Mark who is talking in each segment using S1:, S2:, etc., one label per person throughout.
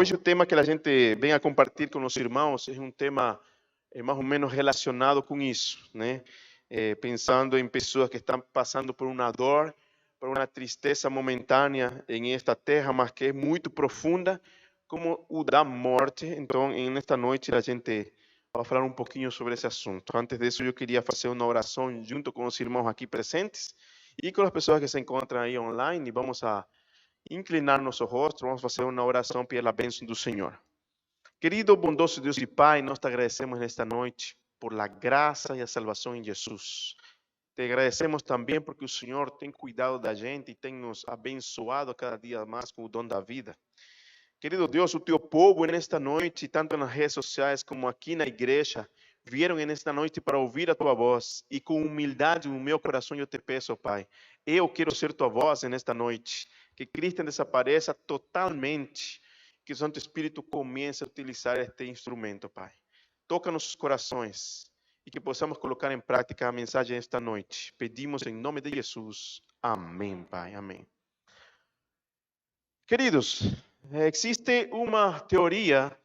S1: hoje o tema que a gente vem a compartilhar com os irmãos é um tema mais ou menos relacionado com isso, né? Pensando em pessoas que estão passando por uma dor, por uma tristeza momentânea em esta terra, mas que é muito profunda, como o da morte. Então, nesta noite a gente vai falar um pouquinho sobre esse assunto. Antes disso, eu queria fazer uma oração junto com os irmãos aqui presentes e com as pessoas que se encontram aí online. Vamos a inclinar nosso rosto, vamos fazer uma oração pela bênção do Senhor. Querido, bondoso Deus e Pai, nós te agradecemos nesta noite por la graça e a salvação em Jesus. Te agradecemos também porque o Senhor tem cuidado da gente e tem nos abençoado cada dia mais com o dom da vida. Querido Deus, o teu povo nesta noite, tanto nas redes sociais como aqui na igreja, vieram nesta noite para ouvir a tua voz e com humildade no meu coração eu te peço, Pai, eu quero ser tua voz nesta noite, que Cristo desapareça totalmente, que o Santo Espírito comece a utilizar este instrumento, Pai. Toca nossos corações e que possamos colocar em prática a mensagem esta noite. Pedimos em nome de Jesus. Amém, Pai. Amém. Queridos, existe uma teoria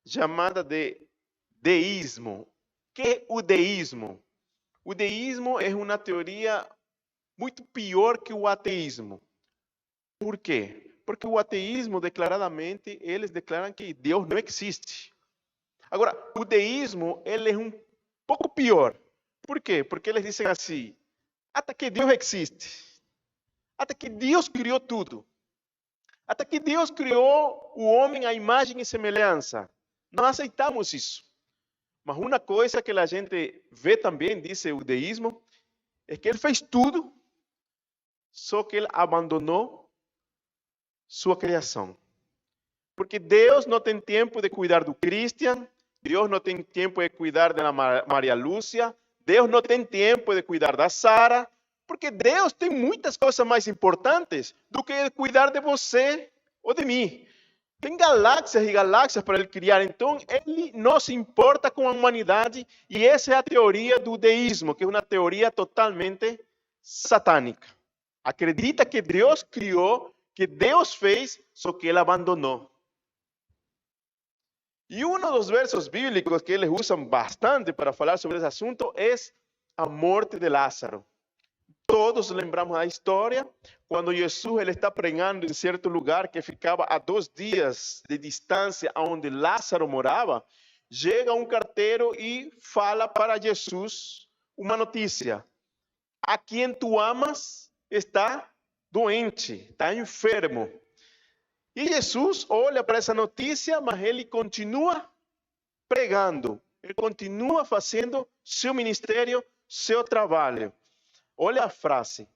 S1: chamada de deísmo. O que é o deísmo? O deísmo é uma teoria muito pior que o ateísmo. Por quê? Porque o ateísmo, declaradamente, eles declaram que Deus não existe. Agora, o deísmo, ele é um pouco pior. Por quê? Porque eles dizem assim, até que Deus existe, até que Deus criou tudo, até que Deus criou o homem à imagem e semelhança. Não aceitamos isso. Mas uma coisa que a gente vê também, diz o deísmo, é que ele fez tudo, só que ele abandonou sua criação. Porque Deus não tem tempo de cuidar do Christian, Deus não tem tempo de cuidar da Maria Lúcia, Deus não tem tempo de cuidar da Sara, porque Deus tem muitas coisas mais importantes do que cuidar de você ou de mim. Tem galáxias e galáxias para ele criar, então ele não se importa com a humanidade, e essa é a teoria do deísmo, que é uma teoria totalmente satânica. Acredita que Deus criou, que Deus fez, só que ele abandonou. E um dos versos bíblicos que eles usam bastante para falar sobre esse assunto é a morte de Lázaro. Todos lembramos a história, quando Jesus ele está pregando em certo lugar que ficava a 2 dias de distância onde Lázaro morava, chega um carteiro e fala para Jesus uma notícia. A quem tu amas está doente, está enfermo. E Jesus olha para essa notícia, mas ele continua pregando, ele continua fazendo seu ministério, seu trabalho. Olha a frase,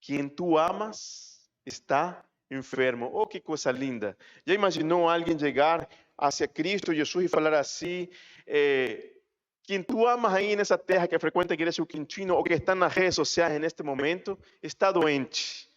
S1: quem tu amas está enfermo. Oh, que coisa linda. Já imaginou alguém chegar hacia Cristo Jesus e falar assim, quem tu amas aí nessa terra que frequenta a igreja do Quintino ou que está nas redes sociais neste momento, está doente.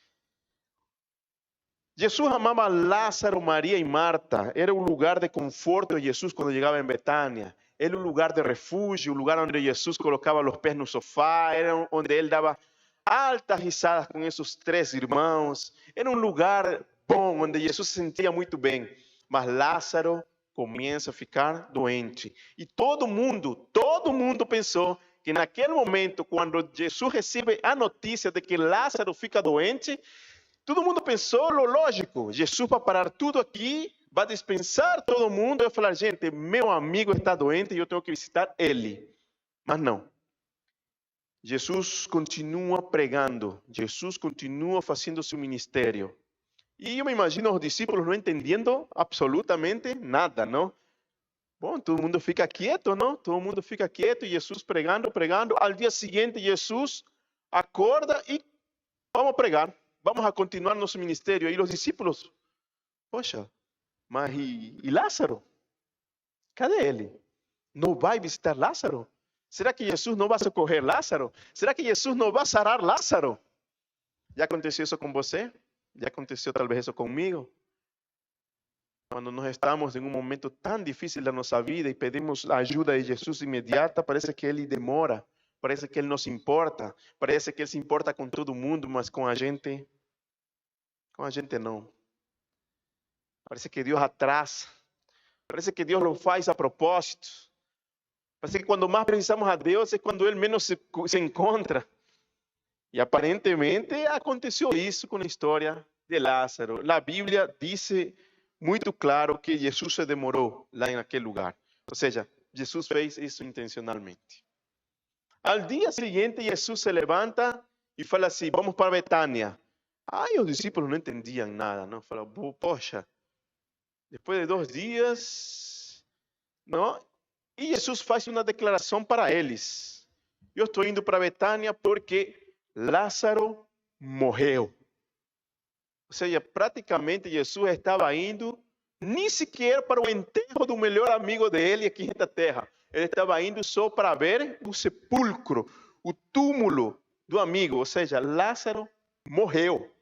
S1: Jesus amava Lázaro, Maria e Marta. Era um lugar de conforto de Jesus quando chegava em Betânia. Era um lugar de refúgio, um lugar onde Jesus colocava os pés no sofá, era onde ele dava altas risadas com esses 3 irmãos. Era um lugar bom, onde Jesus se sentia muito bem. Mas Lázaro começa a ficar doente. E todo mundo pensou que naquele momento, quando Jesus recebe a notícia de que Lázaro fica doente, todo mundo pensou lo lógico. Jesus vai parar tudo aqui, vai dispensar todo mundo e vai falar, gente, meu amigo está doente e eu tenho que visitar ele. Mas não. Jesus continua pregando. Jesus continua fazendo seu ministério. E eu me imagino os discípulos não entendendo absolutamente nada, não? Bom, todo mundo fica quieto, não? Todo mundo fica quieto e Jesus pregando. Ao dia seguinte, Jesus acorda e vamos pregar. Vamos a continuar nosso ministério. E os discípulos, poxa, mas e Lázaro? Cadê ele? Não vai visitar Lázaro? Será que Jesus não vai socorrer Lázaro? Será que Jesus não vai sarar Lázaro? Já aconteceu isso com você? Já aconteceu talvez isso comigo? Quando nós estamos em um momento tão difícil da nossa vida e pedimos a ajuda de Jesus imediata, parece que ele demora. Parece que ele não se importa. Parece que ele se importa com todo mundo, mas com a gente não. Parece que Deus atrasa Parece que Deus lo faz a propósito. Parece que quando mais precisamos a Deus é quando Ele menos se encontra. E aparentemente aconteceu isso com a história de Lázaro. A Bíblia diz muito claro que Jesus se demorou lá naquele lugar. Ou seja, Jesus fez isso intencionalmente. Al dia seguinte, Jesus se levanta e fala assim: vamos para Betânia. Aí os discípulos não entendiam nada, não? Falaram: poxa, depois de 2 dias, não? E Jesus faz uma declaração para eles: eu estou indo para Betânia porque Lázaro morreu. Ou seja, praticamente Jesus estava indo nem sequer para o enterro do melhor amigo dele aqui na terra. Ele estava indo só para ver o sepulcro, o túmulo do amigo. Ou seja, Lázaro morreu.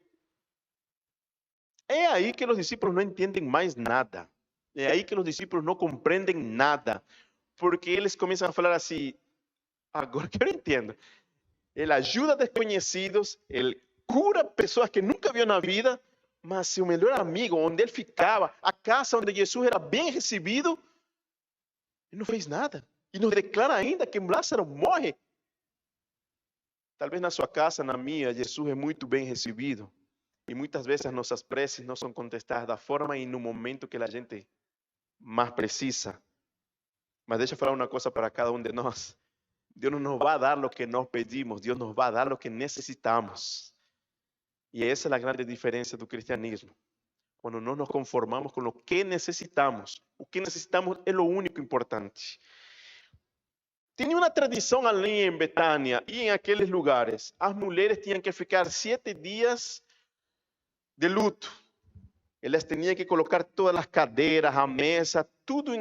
S1: É aí que os discípulos não entendem mais nada. É aí que os discípulos não compreendem nada. Porque eles começam a falar assim: agora que eu entendo. Ele ajuda desconhecidos, ele cura pessoas que nunca viu na vida, mas seu melhor amigo, onde ele ficava, a casa onde Jesus era bem recebido, ele não fez nada. E nos declara ainda que Lázaro morre. Talvez na sua casa, na minha, Jesus é muito bem recebido. E muitas vezes nossas preces não são contestadas da forma e no momento que a gente mais precisa. Mas deixa eu falar uma coisa para cada um de nós. Deus não nos vai dar o que nós pedimos, Deus nos vai dar o que necessitamos. E essa é a grande diferença do cristianismo. Quando não nos conformamos com o que necessitamos. O que necessitamos é o único importante. Tinha uma tradição ali em Betânia e em aqueles lugares. As mulheres tinham que ficar 7 dias de luto. Elas tinham que colocar todas as cadeiras, a mesa, tudo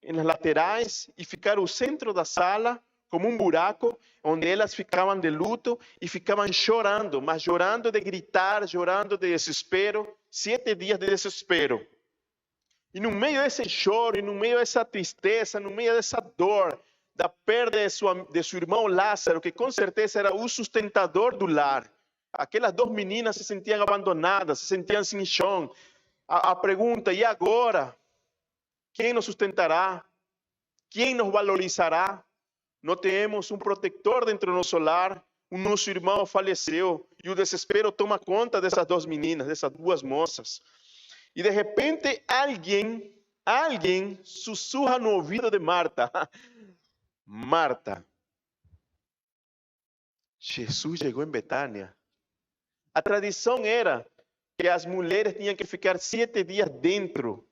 S1: nas laterais e ficar no centro da sala como um buraco, onde elas ficavam de luto e ficavam chorando, mas chorando de gritar, chorando de desespero, 7 dias de desespero. E no meio desse choro, e no meio dessa tristeza, no meio dessa dor, da perda de seu irmão Lázaro, que com certeza era o sustentador do lar, aquelas 2 meninas se sentiam abandonadas, se sentiam sem chão. A pergunta: e agora? Quem nos sustentará? Quem nos valorizará? Não temos um protetor dentro do nosso lar, o nosso irmão faleceu e o desespero toma conta dessas 2 meninas, dessas 2 moças. E de repente alguém sussurra no ouvido de Marta: Marta, Jesus chegou em Betânia. A tradição era que as mulheres tinham que ficar 7 dias dentro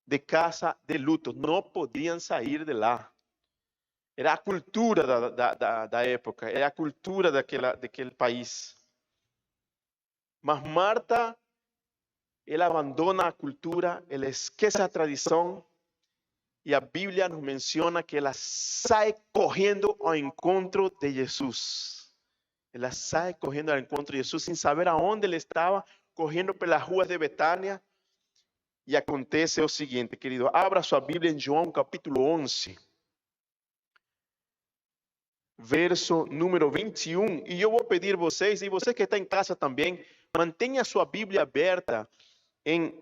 S1: de casa de luto, não podiam sair de lá. Era a cultura da época, era a cultura daquele país. Mas Marta, ela abandona a cultura, ela esquece a tradição, e a Bíblia nos menciona que ela sai correndo ao encontro de Jesus. Ela sai correndo ao encontro de Jesus, sem saber aonde ele estava, correndo pelas ruas de Betânia. E acontece o seguinte, querido, abra sua Bíblia em João capítulo 11. Verso número 21, e eu vou pedir a vocês, e você que está em casa também, mantenha sua Bíblia aberta em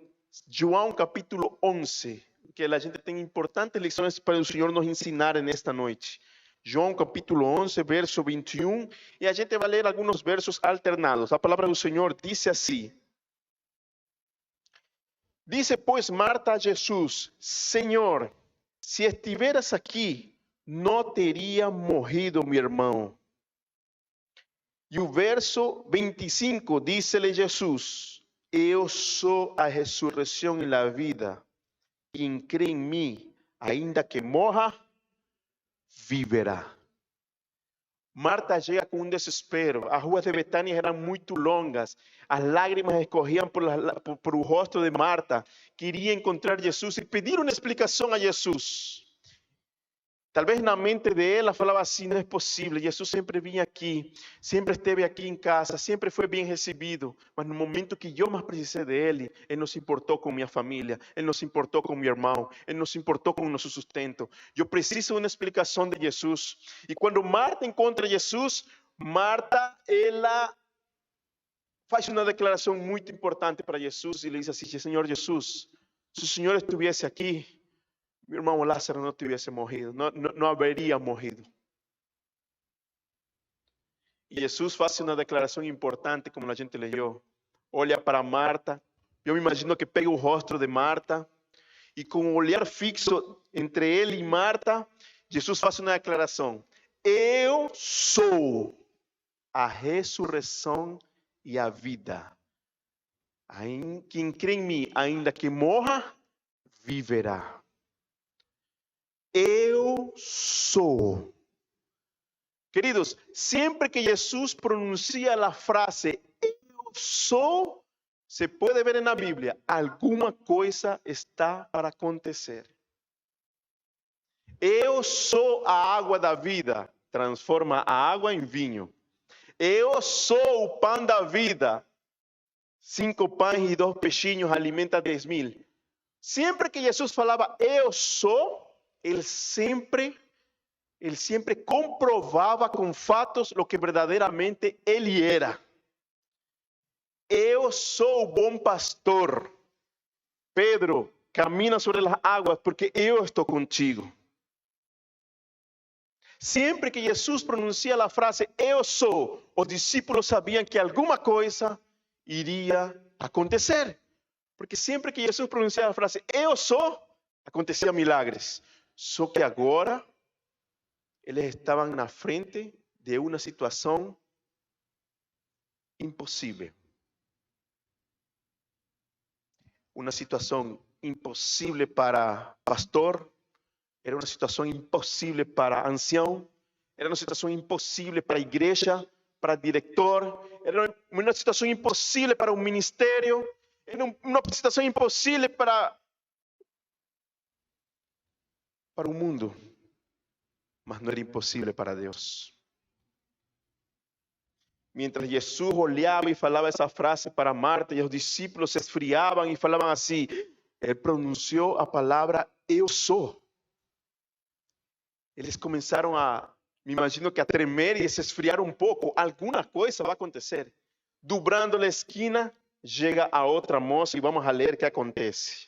S1: João capítulo 11, que a gente tem importantes lições para o Senhor nos ensinar nesta noite. João capítulo 11, verso 21, e a gente vai ler alguns versos alternados. A palavra do Senhor diz assim: Disse, pois, Marta a Jesus: Senhor, se estiveras aqui, não teria morrido meu irmão. E o verso 25 diz-lhe Jesus: eu sou a ressurreição e a vida. Quem crê em mim, ainda que morra, viverá. Marta chega com um desespero. As ruas de Betânia eram muito longas. As lágrimas escorriam por o rosto de Marta. Queria encontrar Jesus e pedir uma explicação a Jesus. Talvez na mente dela falava assim: não é possível, Jesus sempre vinha aqui, sempre esteve aqui em casa, sempre foi bem recebido, mas no momento que eu mais precisei dele, ele não se importou com minha família, ele não se importou com meu irmão, ele não se importou com o nosso sustento. Eu preciso de uma explicação de Jesus. E quando Marta encontra Jesus, Marta, ela faz uma declaração muito importante para Jesus e lhe diz assim: Senhor Jesus, si el Señor estuviese aquí, mi hermano Lázaro no hubiese morrido, no habría morrido. Y Jesús hace una declaración importante, como la gente leyó. Olha para Marta. Yo me imagino que pega el rostro de Marta y con un olhar fixo entre él y Marta, Jesús hace una declaración. Eu sou a ressurreição e a vida. Quem crê em mim, ainda que morra, viverá. Eu sou. Queridos, siempre que Jesús pronuncia la frase eu sou, se puede ver en la Biblia, alguna cosa está para acontecer. Eu sou a água da vida, transforma a água em vinho. Eu sou o pão da vida, 5 pães e 2 peixinhos alimenta 10.000. Siempre que Jesús falava eu sou, ele sempre comprovava com fatos lo que verdadeiramente ele era. Eu sou o bom pastor. Pedro, camina sobre as águas porque eu estou contigo. Sempre que Jesus pronuncia a frase eu sou, os discípulos sabiam que alguma coisa iria acontecer. Porque sempre que Jesus pronunciava a frase eu sou, acontecia milagres. Só que agora eles estavam na frente de uma situação impossível. Uma situação impossível para pastor, era uma situação impossível para ancião, era uma situação impossível para a igreja, para diretor, era uma situação impossível para o ministério, era uma situação impossível para o mundo, mas não era impossível para Deus. Mientras Jesús olhava e falava essa frase para Marta e os discípulos se esfriavam e falavam assim, ele pronunciou a palavra eu sou. Eles começaram me imagino que a tremer e se esfriar um pouco. Alguma coisa vai acontecer. Dobrando a esquina, chega a outra moça e vamos a ler o que acontece.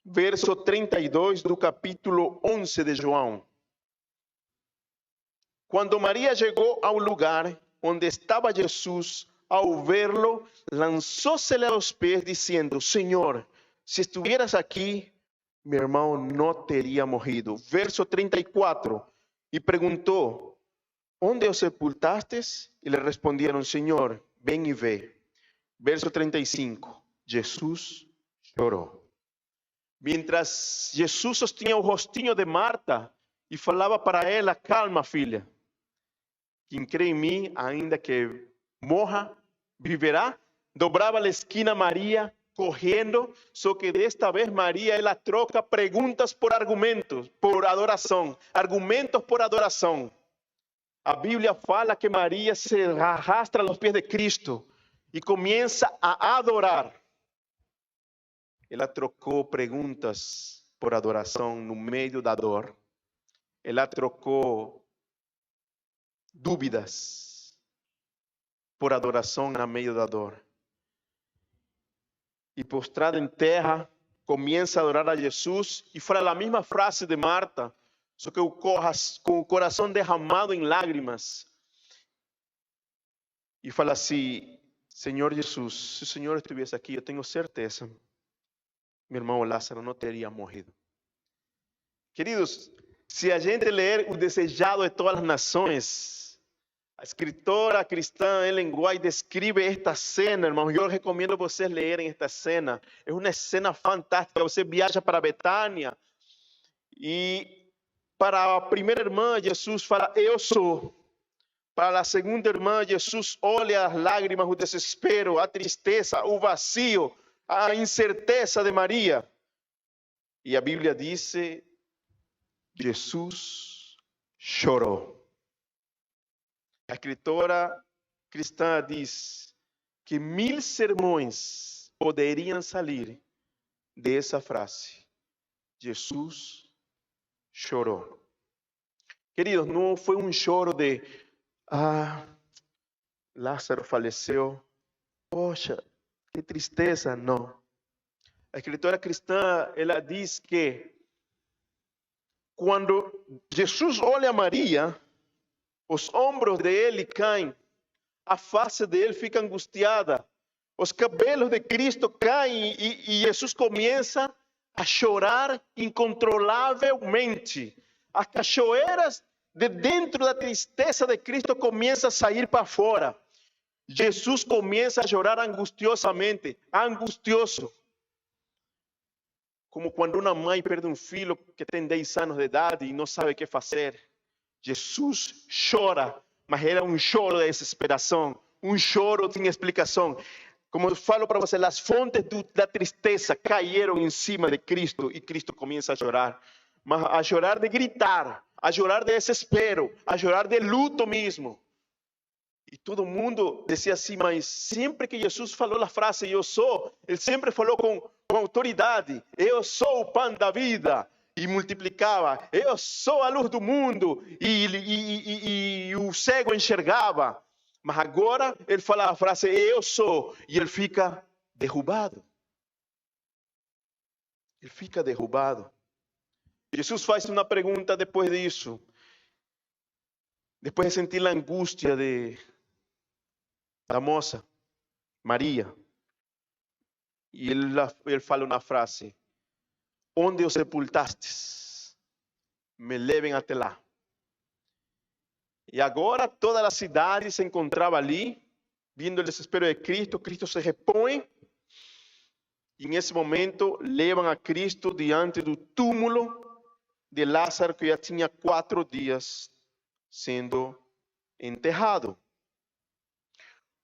S1: Verso 32 do capítulo 11 de João. Quando Maria chegou ao lugar onde estava Jesus, ao vê-lo, lançou-se-lhe aos pés, dizendo, Senhor, se estuvieras aqui, meu irmão não teria morrido. Verso 34, e perguntou, onde o sepultastes? E lhe responderam, Senhor, vem e vê. Verso 35, Jesus chorou. Mientras Jesus sostinha o rostinho de Marta e falava para ela, calma filha, quem crê em mim, ainda que morra, viverá. Dobrava a esquina Maria, correndo, só que desta vez Maria, ela troca perguntas por argumentos, por adoração. Argumentos por adoração. A Bíblia fala que Maria se arrastra aos pés de Cristo e começa a adorar. Ela trocou perguntas por adoração no meio da dor. Ela trocou dúvidas por adoração no meio da dor. E postrada em terra, começa a adorar a Jesus e fala a mesma frase de Marta, só que com o coração derramado em lágrimas. E fala assim, Senhor Jesus, se o Senhor estivesse aqui, eu tenho certeza, meu irmão Lázaro não teria morrido. Queridos, se a gente ler o Desejado de Todas as Nações, a escritora cristã Ellen White descreve esta cena, irmãos. Eu recomendo vocês lerem esta cena. É uma cena fantástica. Você viaja para Betânia e para a primeira irmã, Jesus fala, eu sou. Para a segunda irmã, Jesus olha as lágrimas, o desespero, a tristeza, o vazio, a incerteza de Maria. E a Bíblia diz, Jesus chorou. A escritora cristã diz que 1000 sermões poderiam sair dessa frase. Jesus chorou. Queridos, não foi um choro de Lázaro faleceu. Poxa, que tristeza, não. A escritora cristã, ela diz que quando Jesus olha a Maria, os ombros de ele caem, a face de ele fica angustiada, os cabelos de Cristo caem e Jesus começa a chorar incontrolavelmente. As cachoeiras de dentro da tristeza de Cristo começam a sair para fora. Jesus começa a chorar angustiosamente, angustioso. Como quando uma mãe perde um filho que tem 10 anos de idade e não sabe o que fazer. Jesus chora, mas era um choro de desesperação, um choro sem explicação. Como eu falo para você, as fontes da tristeza caíram em cima de Cristo e Cristo começa a chorar. Mas a chorar de gritar, a chorar de desespero, a chorar de luto mesmo. E todo mundo dizia assim, mas sempre que Jesus falou a frase eu sou, ele sempre falou com autoridade. Eu sou o pão da vida. E multiplicava. Eu sou a luz do mundo. E o cego enxergava. Mas agora ele fala a frase eu sou. E ele fica derrubado. Ele fica derrubado. Jesus faz uma pergunta depois disso. Depois de sentir a angústia da moça, Maria. E ele fala uma frase. Onde o sepultastes? Me levem até lá. E agora toda a cidade se encontrava ali, vendo o desespero de Cristo. Cristo se repõe. E nesse momento levam a Cristo diante do túmulo de Lázaro, que já tinha 4 dias sendo enterrado.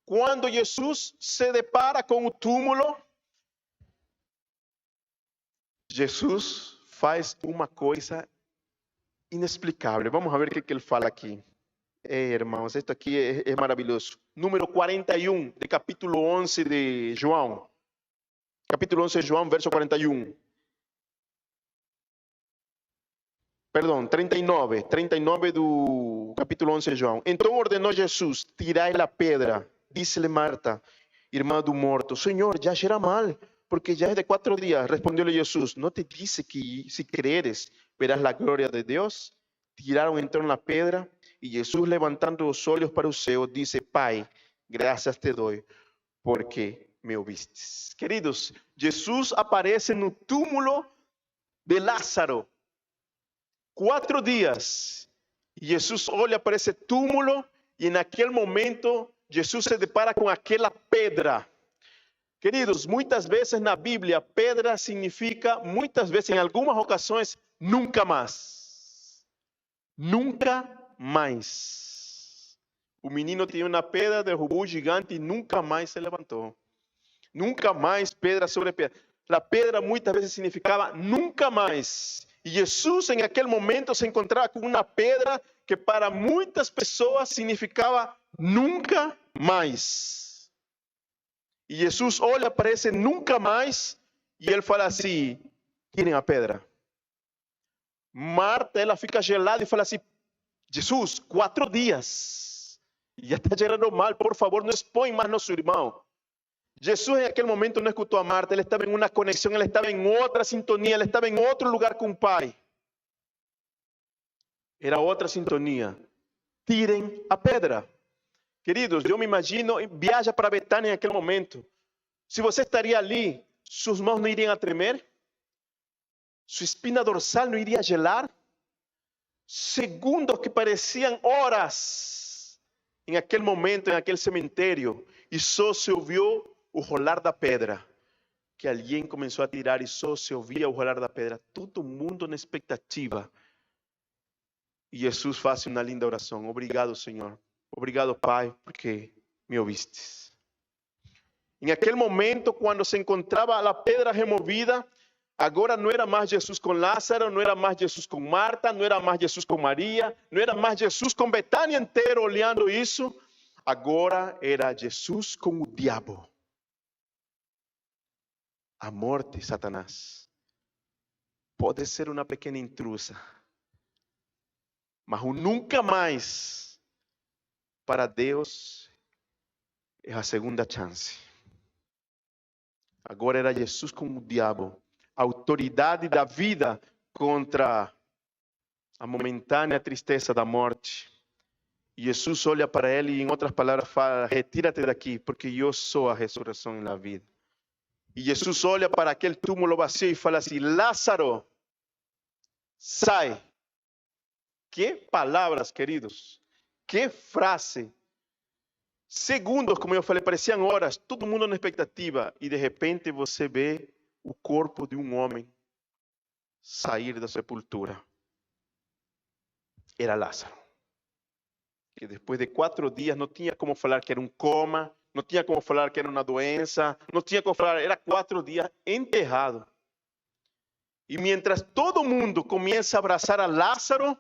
S1: Quando Jesus se depara com o túmulo, Jesus faz uma coisa inexplicável. Vamos ver o que ele fala aqui. Irmãos, isto aqui é maravilhoso. Número 41, de capítulo 11 de João. Capítulo 11 de João, verso 41. Perdão, 39 do capítulo 11 de João. Então ordenou Jesus, tirai a pedra. Disse-lhe Marta, irmã do morto, Senhor, já cheira mal, porque já é de 4 dias. Respondeu-lhe Jesus, não te disse que se creres, verás a glória de Deus? Tiraram então a pedra, e Jesus, levantando os olhos para o céu, disse, Pai, graças te dou, porque me ouvistes. Queridos, Jesus aparece no túmulo de Lázaro, 4 dias. E Jesus olha para esse túmulo, e naquele momento, Jesus se depara com aquela pedra. Queridos, muitas vezes na Bíblia, pedra significa, muitas vezes, em algumas ocasiões, nunca mais. Nunca mais. O menino tinha uma pedra, derrubou o gigante e nunca mais se levantou. Nunca mais pedra sobre pedra. A pedra muitas vezes significava nunca mais. E Jesus, em aquele momento, se encontrava com uma pedra que para muitas pessoas significava nunca mais. E Jesus olha para esse nunca mais e ele fala assim, tirem a pedra. Marta, ela fica gelada e fala assim, Jesus, 4 dias. E já está gerando mal, por favor, não expõe mais nosso irmão. Jesus em aquele momento não escutou a Marta, ele estava em uma conexão, ele estava em outra sintonia, ele estava em outro lugar com o Pai. Era outra sintonia. Tirem a pedra. Queridos, eu me imagino, viaja para Betânia naquele momento. Se você estaria ali, suas mãos não iriam a tremer? Sua espina dorsal não iria gelar? Segundos que pareciam horas em aquele momento, em aquele cemitério, e só se ouviu o rolar da pedra. Que alguém começou a tirar e só se ouvia o rolar da pedra. Todo mundo na expectativa. E Jesus faz uma linda oração. Obrigado, Senhor. Obrigado, Pai, porque me ouvistes. Em aquele momento, quando se encontrava a pedra removida, agora não era mais Jesus com Lázaro, não era mais Jesus com Marta, não era mais Jesus com Maria, não era mais Jesus com Betânia inteira olhando isso. Agora era Jesus com o diabo. A morte, Satanás, pode ser uma pequena intrusa, mas o nunca mais, para Deus, é a segunda chance. Agora era Jesus com o diabo. A autoridade da vida contra a momentânea tristeza da morte. E Jesus olha para ele e, em outras palavras, fala: retira-te daqui, porque eu sou a ressurreição e a vida. E Jesus olha para aquele túmulo vazio e fala assim: Lázaro, sai. Que palavras, queridos. Que frase. Segundos, como eu falei, pareciam horas, todo mundo na expectativa. E de repente você vê o corpo de um homem sair da sepultura. Era Lázaro. Que depois de 4 dias não tinha como falar que era um coma, não tinha como falar que era uma doença, não tinha como falar, era 4 dias enterrado. E mientras todo mundo começa a abraçar a Lázaro,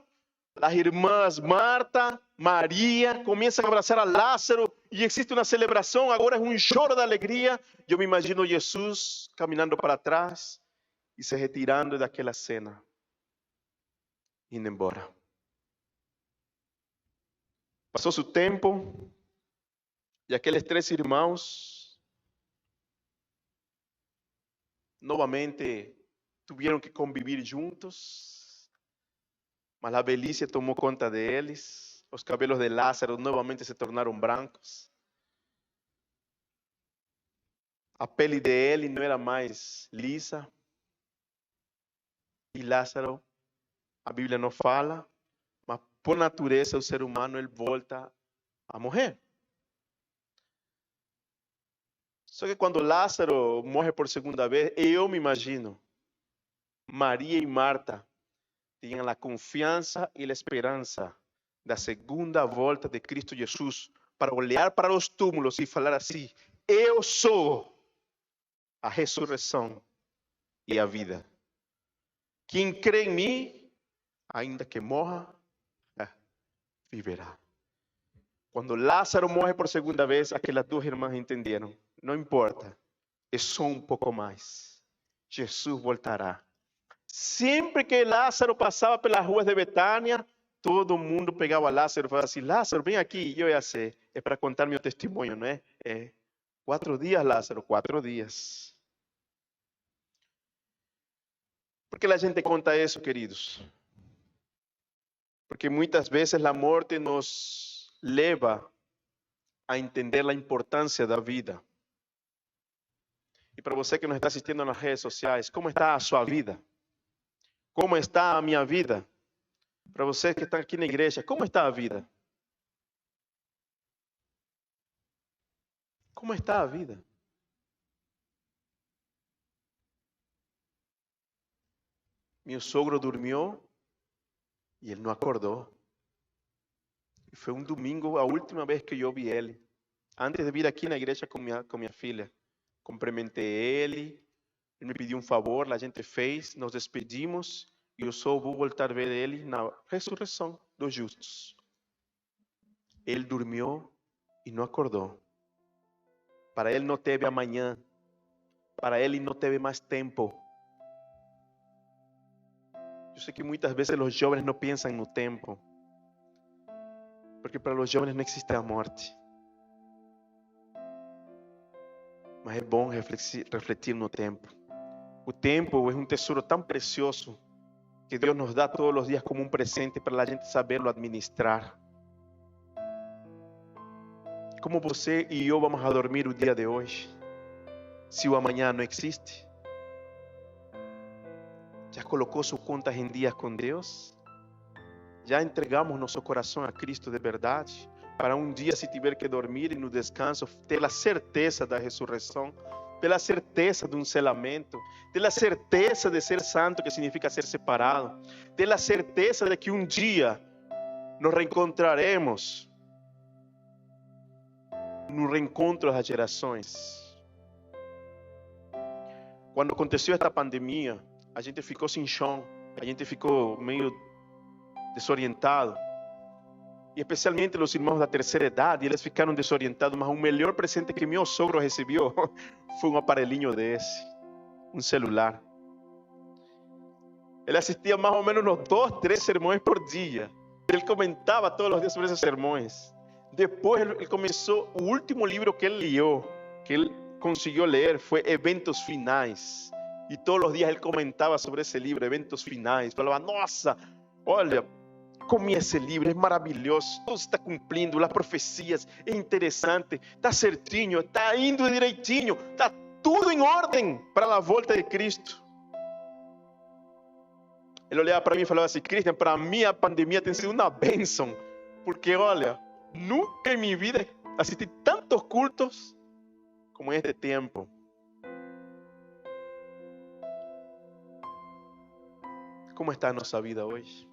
S1: as irmãs Marta, Maria, começam a abraçar a Lázaro e existe uma celebração, agora é um choro de alegria. Eu me imagino Jesus caminhando para trás e se retirando daquela cena, indo embora. Passou-se o tempo e aqueles 3 irmãos novamente tiveram que conviver juntos, mas a velhice tomou conta deles, os cabelos de Lázaro novamente se tornaram brancos, a pele de ele não era mais lisa, e Lázaro, a Bíblia não fala, mas por natureza o ser humano ele volta a morrer. Só que quando Lázaro morre por segunda vez, eu me imagino, Maria e Marta tinham a confiança e a esperança da segunda volta de Cristo Jesus para olhar para os túmulos e falar assim: eu sou a ressurreição e a vida. Quem crê em mim, ainda que morra, viverá. Quando Lázaro morre por segunda vez, aquelas 2 irmãs entenderam. Não importa, é só um pouco mais. Jesus voltará. Sempre que Lázaro passava pelas ruas de Betânia, todo mundo pegava Lázaro e falava assim: Lázaro, vem aqui. E eu ia ser, é para contar meu testemunho, não é? 4 dias, Lázaro, 4 dias. Por que a gente conta isso, queridos? Porque muitas vezes a morte nos leva a entender a importância da vida. E para você que nos está assistindo nas redes sociais, como está a sua vida? Como está a minha vida? Para você que está aqui na igreja, como está a vida? Como está a vida? Meu sogro dormiu e ele não acordou. E foi um domingo, a última vez que eu vi ele. Antes de vir aqui na igreja com minha filha. Cumprimentei ele me pediu um favor, a gente fez, nos despedimos e eu só vou voltar a ver ele na ressurreição dos justos. Ele dormiu e não acordou. Para ele não teve amanhã. Para ele não teve mais tempo. Eu sei que muitas vezes os jovens não pensam no tempo. Porque para os jovens não existe a morte. Mas é bom refletir no tempo. O tempo é um tesouro tão precioso que Deus nos dá todos os dias como um presente para a gente saberlo administrar. Como você e eu vamos a dormir o dia de hoje, se o amanhã não existe? Já colocou suas contas em dia com Deus? Já entregamos nosso coração a Cristo de verdade? Para um dia, se tiver que dormir e no descanso, ter a certeza da ressurreição, ter a certeza de um selamento, ter a certeza de ser santo, que significa ser separado, ter a certeza de que um dia nos reencontraremos no reencontro das gerações. Quando aconteceu esta pandemia, a gente ficou sem chão, a gente ficou meio desorientado. E especialmente os irmãos da terceira idade, eles ficaram desorientados, mas o melhor presente que meu sogro recebeu foi um aparelhinho desse, um celular. Ele assistia mais ou menos uns 2, 3 sermões por dia. Ele comentava todos os dias sobre esses sermões. Depois ele começou o último livro que ele leu, que ele consiguió leer fue Eventos Finais. E todos os dias ele comentava sobre esse livro, Eventos Finais. Falava, nossa, olha, comi esse livro, é maravilhoso, tudo está cumprindo, as profecias, é interessante, está certinho, está indo direitinho, está tudo em ordem para a volta de Cristo. Ele olhava para mim e falava assim, Cristian, para mim a pandemia tem sido uma bênção, porque olha, nunca em minha vida assisti tantos cultos como este tempo. Como está a nossa vida hoje?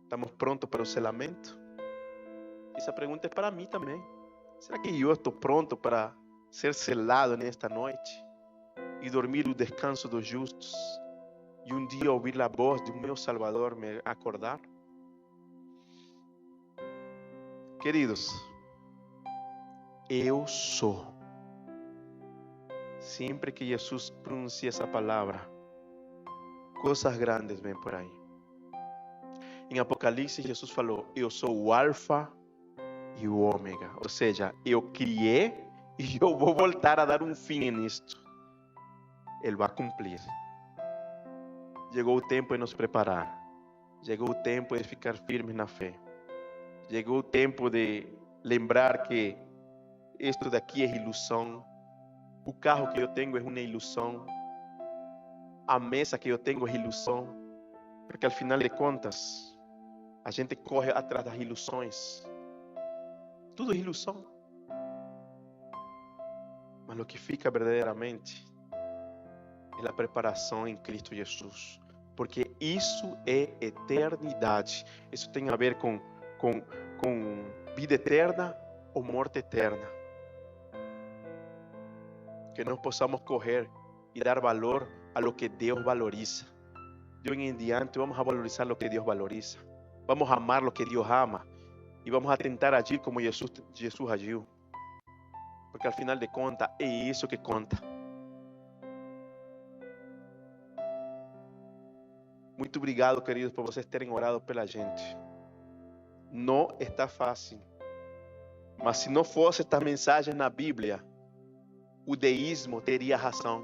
S1: Estamos prontos para o selamento? Essa pergunta é para mim também. Será que eu estou pronto para ser selado nesta noite e dormir o descanso dos justos e um dia ouvir a voz do meu Salvador me acordar? Queridos, eu sou. Sempre que Jesus pronuncia essa palavra, coisas grandes vêm por aí. Em Apocalipse, Jesus falou, eu sou o Alfa e o Ômega. Ou seja, eu criei e eu vou voltar a dar um fim nisto. Ele vai cumprir. Chegou o tempo de nos preparar. Chegou o tempo de ficar firmes na fé. Chegou o tempo de lembrar que isto daqui é ilusão. O carro que eu tenho é uma ilusão. A mesa que eu tenho é ilusão. Porque al final de contas, a gente corre atrás das ilusões. Tudo é ilusão. Mas o que fica verdadeiramente é a preparação em Cristo Jesus. Porque isso é eternidade. Isso tem a ver com vida eterna ou morte eterna. Que nós possamos correr e dar valor a lo que Deus valoriza. De hoy en diante vamos a valorizar lo que Dios valoriza. Vamos a amar lo que Dios ama. Y vamos a tentar agir como Jesus agiu. Porque al final de contas é isso que conta. Muito obrigado, queridos, por vocês terem orado pela gente. Não está fácil. Mas se não fosse estas mensagens na Bíblia, o deísmo teria razão.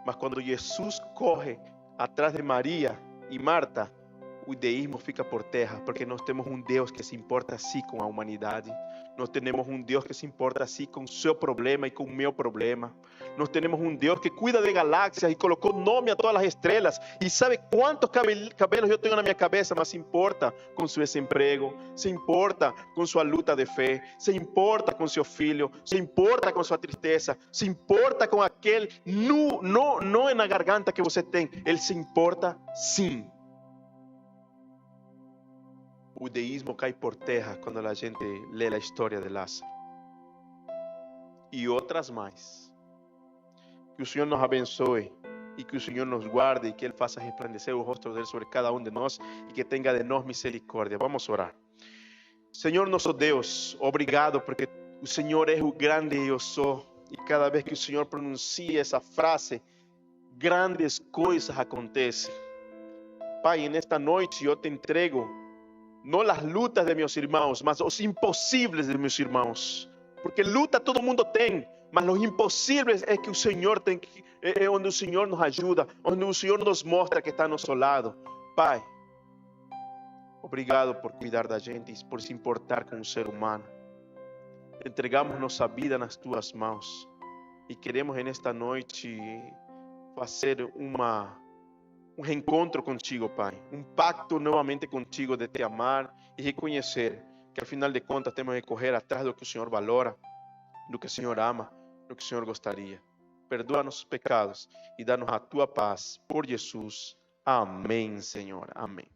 S1: Mas quando Jesus corre atrás de Maria e Marta, o deísmo fica por terra, porque nós temos um Deus que se importa assim com a humanidade. Nós temos um Deus que se importa assim com o seu problema e com o meu problema. Nós temos um Deus que cuida de galáxias e colocou nome a todas as estrelas. E sabe quantos cabelos eu tenho na minha cabeça, mas se importa com seu desemprego, se importa com sua luta de fé, se importa com seu filho, se importa com sua tristeza, se importa com aquele não é na garganta que você tem. Ele se importa sim. O deísmo cai por terra quando a gente lê a história de Lázaro. E outras mais. Que o Senhor nos abençoe e que o Senhor nos guarde e que Ele faça resplandecer o rosto dele sobre cada um de nós e que tenha de nós misericórdia. Vamos orar. Senhor nosso Deus, obrigado porque o Senhor é o grande eu sou. E cada vez que o Senhor pronuncia essa frase, grandes coisas acontecem. Pai, nesta noite eu te entrego não as lutas de meus irmãos, mas os impossíveis de meus irmãos. Porque luta todo mundo tem, mas os impossíveis é que o Senhor tem, é onde o Senhor nos ajuda, onde o Senhor nos mostra que está ao nosso lado. Pai, obrigado por cuidar da gente e por se importar com o ser humano. Entregamos nossa vida nas tuas mãos e queremos nesta noite fazer um reencontro contigo, Pai. Um pacto novamente contigo de te amar e reconhecer que, al final de contas, temos que correr atrás do que o Senhor valora, do que o Senhor ama, do que o Senhor gostaria. Perdoa nossos pecados e dá-nos a tua paz. Por Jesus. Amém, Senhor. Amém.